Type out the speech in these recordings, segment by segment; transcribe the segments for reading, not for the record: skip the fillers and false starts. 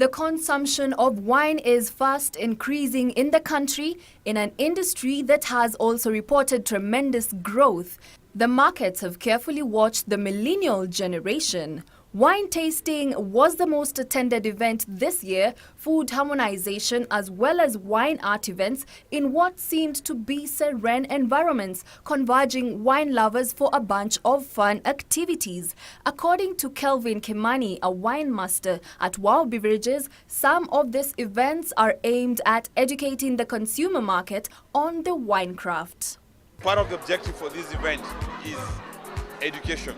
The consumption of wine is fast increasing in the country, in an industry that has also reported tremendous growth. The markets have carefully watched the millennial generation. Wine tasting was the most attended event this year, food harmonization as well as wine art events in what seemed to be serene environments, converging wine lovers for a bunch of fun activities. According to Kelvin Kimani, a wine master at Wow Beverages, some of these events are aimed at educating the consumer market on the wine craft. Part of the objective for this event is education,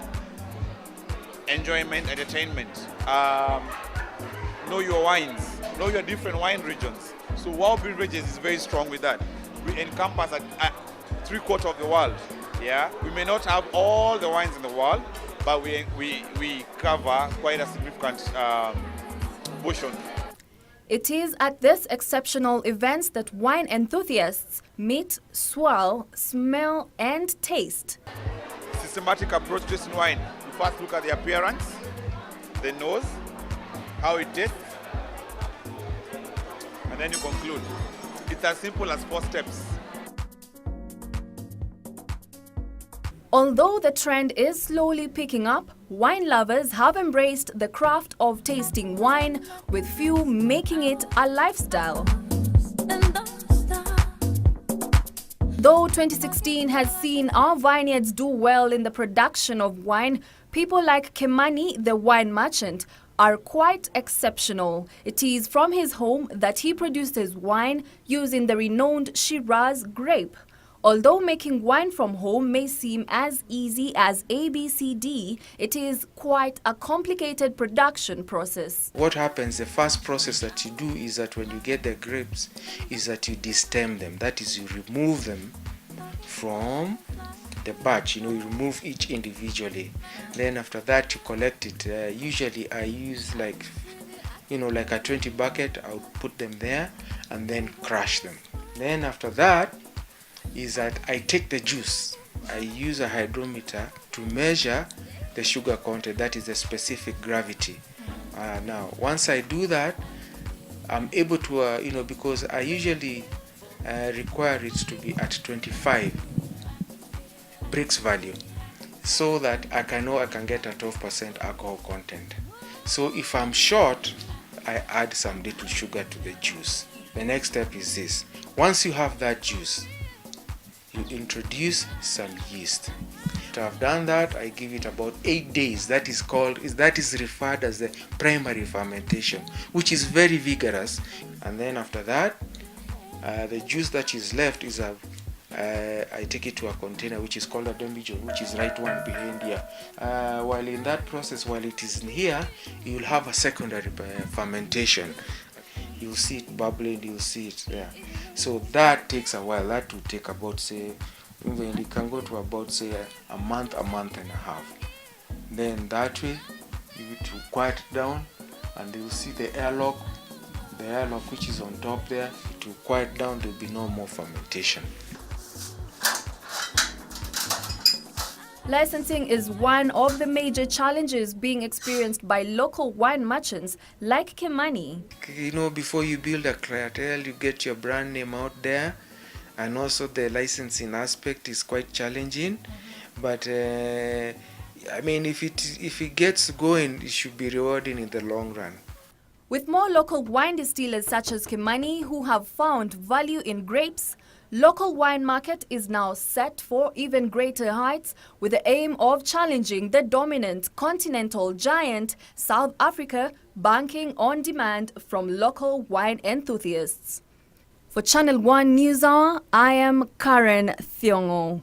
enjoyment, entertainment. Know your wines, know your different wine regions. So Wow Beverages is very strong with that. We encompass at 3/4 of the world. Yeah, we may not have all the wines in the world, but we cover quite a significant portion. It is at this exceptional event that wine enthusiasts meet, swirl, smell, and taste. Systematic approach to tasting wine. You first look at the appearance, the nose, how it tastes, and then you conclude. It's as simple as 4 steps. Although the trend is slowly picking up, wine lovers have embraced the craft of tasting wine, with few making it a lifestyle. Though 2016 has seen our vineyards do well in the production of wine, people like Kimani, the wine merchant, are quite exceptional. It is from his home that he produces wine using the renowned Shiraz grape. Although making wine from home may seem as easy as ABCD, it is quite a complicated production process. What happens, the first process that you do is that when you get the grapes, is that you destem them. That is, you remove them from the batch. You remove each individually. Then after that, you collect it. Usually I use like a 20 bucket. I would put them there and then crush them. Then after that, is that I take the juice. I use a hydrometer to measure the sugar content, that is the specific gravity. Now, once I do that, I'm able to, because I usually require it to be at 25 Brix value, so that I know I can get a 12% alcohol content. So if I'm short, I add some little sugar to the juice. The next step is this. Once you have that juice, you introduce some yeast. After I've done that, I give it about 8 days. That is referred as the primary fermentation, which is very vigorous. And then after that, the juice that is left is I take it to a container which is called a demijohn, which is right one behind here. While in that process, while it is in here, you will have a secondary fermentation. You'll see it bubbling, you'll see it there. So that takes a while. That will take about, say, even it can go to about, say, a month and a half. Then that way, you will quiet down, and you'll see the airlock which is on top there. It will quiet down, there will be no more fermentation. Licensing is one of the major challenges being experienced by local wine merchants like Kimani. Before you build a clientele, you get your brand name out there, and also the licensing aspect is quite challenging. But if it gets going, it should be rewarding in the long run. With more local wine distillers such as Kimani who have found value in grapes, local wine market is now set for even greater heights, with the aim of challenging the dominant continental giant South Africa, banking on demand from local wine enthusiasts. For Channel 1 News Hour, I am Karen Thiongo.